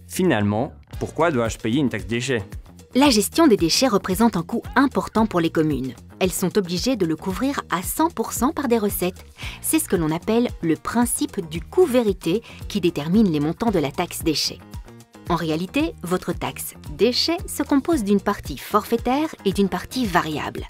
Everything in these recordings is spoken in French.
Finalement, pourquoi dois-je payer une taxe déchets? La gestion des déchets représente un coût important pour les communes. Elles sont obligées de le couvrir à 100% par des recettes. C'est ce que l'on appelle le principe du coût-vérité qui détermine les montants de la taxe déchets. En réalité, votre taxe déchets se compose d'une partie forfaitaire et d'une partie variable.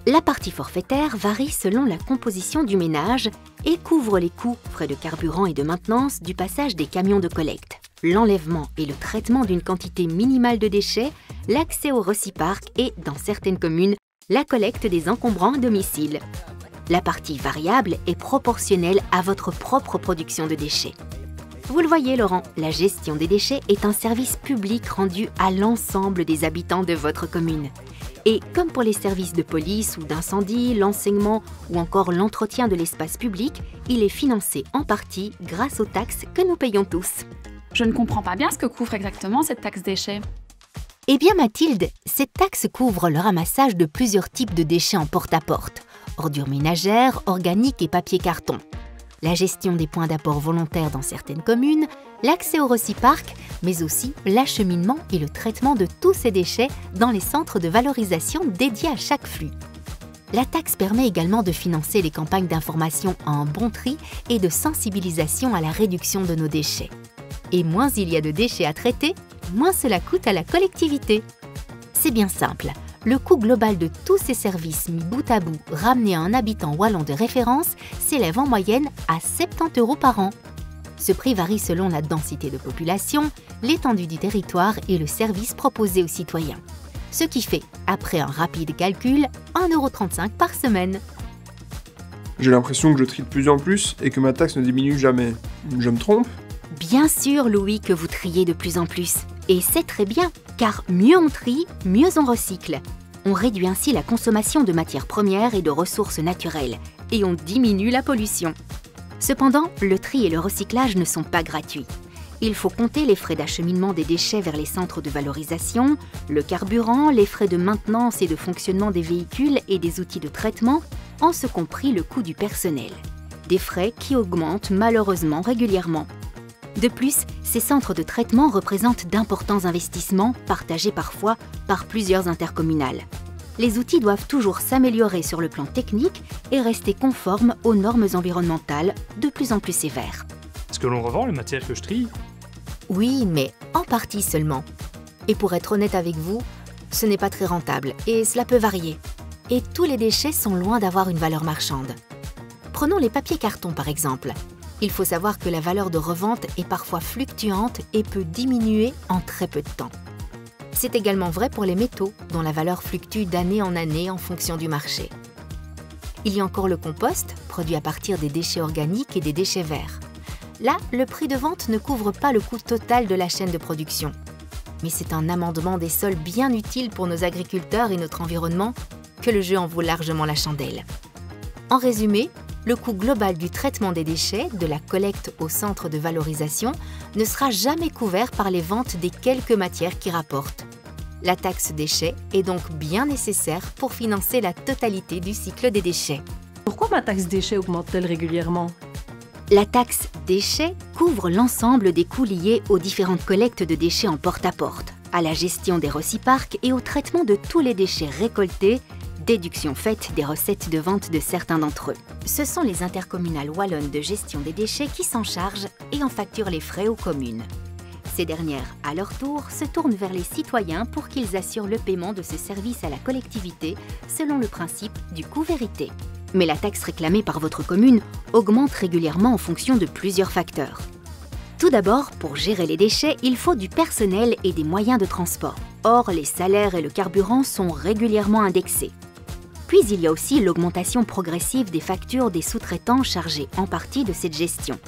La partie forfaitaire varie selon la composition du ménage et couvre les coûts, frais de carburant et de maintenance du passage des camions de collecte, l'enlèvement et le traitement d'une quantité minimale de déchets, l'accès au Reciparc et, dans certaines communes, la collecte des encombrants à domicile. La partie variable est proportionnelle à votre propre production de déchets. Vous le voyez, Laurent, la gestion des déchets est un service public rendu à l'ensemble des habitants de votre commune. Et comme pour les services de police ou d'incendie, l'enseignement ou encore l'entretien de l'espace public, il est financé en partie grâce aux taxes que nous payons tous. Je ne comprends pas bien ce que couvre exactement cette taxe déchets. Eh bien Mathilde, cette taxe couvre le ramassage de plusieurs types de déchets en porte-à-porte, ordures ménagères, organiques et papier-carton. La gestion des points d'apport volontaires dans certaines communes, l'accès au Reciparc, mais aussi l'acheminement et le traitement de tous ces déchets dans les centres de valorisation dédiés à chaque flux. La taxe permet également de financer les campagnes d'information en bon tri et de sensibilisation à la réduction de nos déchets. Et moins il y a de déchets à traiter, moins cela coûte à la collectivité. C'est bien simple. Le coût global de tous ces services mis bout à bout, ramené à un habitant wallon de référence, s'élève en moyenne à 70 € par an. Ce prix varie selon la densité de population, l'étendue du territoire et le service proposé aux citoyens. Ce qui fait, après un rapide calcul, 1,35 € par semaine. J'ai l'impression que je trie de plus en plus et que ma taxe ne diminue jamais. Je me trompe? Bien sûr, Louis, que vous triez de plus en plus. Et c'est très bien, car mieux on trie, mieux on recycle. On réduit ainsi la consommation de matières premières et de ressources naturelles, et on diminue la pollution. Cependant, le tri et le recyclage ne sont pas gratuits. Il faut compter les frais d'acheminement des déchets vers les centres de valorisation, le carburant, les frais de maintenance et de fonctionnement des véhicules et des outils de traitement, en ce compris le coût du personnel. Des frais qui augmentent malheureusement régulièrement. De plus, ces centres de traitement représentent d'importants investissements, partagés parfois par plusieurs intercommunales. Les outils doivent toujours s'améliorer sur le plan technique et rester conformes aux normes environnementales de plus en plus sévères. Est-ce que l'on revend les matières que je trie? Oui, mais en partie seulement. Et pour être honnête avec vous, ce n'est pas très rentable et cela peut varier. Et tous les déchets sont loin d'avoir une valeur marchande. Prenons les papiers-cartons par exemple. Il faut savoir que la valeur de revente est parfois fluctuante et peut diminuer en très peu de temps. C'est également vrai pour les métaux, dont la valeur fluctue d'année en année en fonction du marché. Il y a encore le compost, produit à partir des déchets organiques et des déchets verts. Là, le prix de vente ne couvre pas le coût total de la chaîne de production. Mais c'est un amendement des sols bien utile pour nos agriculteurs et notre environnement que le jeu en vaut largement la chandelle. En résumé, le coût global du traitement des déchets, de la collecte au centre de valorisation, ne sera jamais couvert par les ventes des quelques matières qui rapportent. La taxe déchets est donc bien nécessaire pour financer la totalité du cycle des déchets. Pourquoi ma taxe déchets augmente-t-elle régulièrement? La taxe déchets couvre l'ensemble des coûts liés aux différentes collectes de déchets en porte-à-porte, à la gestion des Reciparc et au traitement de tous les déchets récoltés, déduction faite des recettes de vente de certains d'entre eux. Ce sont les intercommunales wallonnes de gestion des déchets qui s'en chargent et en facturent les frais aux communes. Ces dernières, à leur tour, se tournent vers les citoyens pour qu'ils assurent le paiement de ce service à la collectivité selon le principe du coût-vérité. Mais la taxe réclamée par votre commune augmente régulièrement en fonction de plusieurs facteurs. Tout d'abord, pour gérer les déchets, il faut du personnel et des moyens de transport. Or, les salaires et le carburant sont régulièrement indexés. Puis il y a aussi l'augmentation progressive des factures des sous-traitants chargés en partie de cette gestion.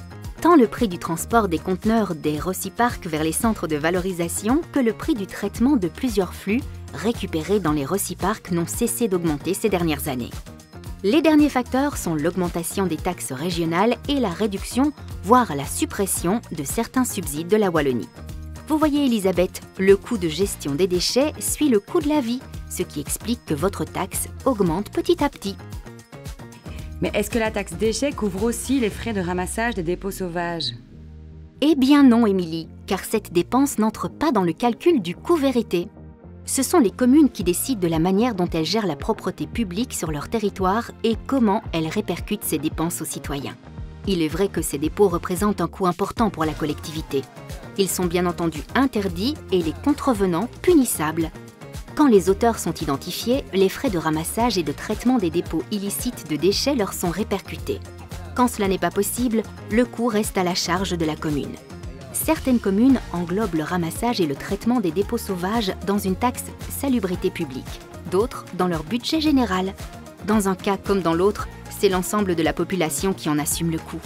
Tant le prix du transport des conteneurs des Reciparc vers les centres de valorisation que le prix du traitement de plusieurs flux récupérés dans les Reciparc n'ont cessé d'augmenter ces dernières années. Les derniers facteurs sont l'augmentation des taxes régionales et la réduction, voire la suppression de certains subsides de la Wallonie. Vous voyez Elisabeth, le coût de gestion des déchets suit le coût de la vie, ce qui explique que votre taxe augmente petit à petit. Mais est-ce que la taxe déchets couvre aussi les frais de ramassage des dépôts sauvages? Eh bien non, Émilie, car cette dépense n'entre pas dans le calcul du coût vérité. Ce sont les communes qui décident de la manière dont elles gèrent la propreté publique sur leur territoire et comment elles répercutent ces dépenses aux citoyens. Il est vrai que ces dépôts représentent un coût important pour la collectivité. Ils sont bien entendu interdits et les contrevenants punissables. Quand les auteurs sont identifiés, les frais de ramassage et de traitement des dépôts illicites de déchets leur sont répercutés. Quand cela n'est pas possible, le coût reste à la charge de la commune. Certaines communes englobent le ramassage et le traitement des dépôts sauvages dans une taxe salubrité publique, d'autres dans leur budget général. Dans un cas comme dans l'autre, c'est l'ensemble de la population qui en assume le coût.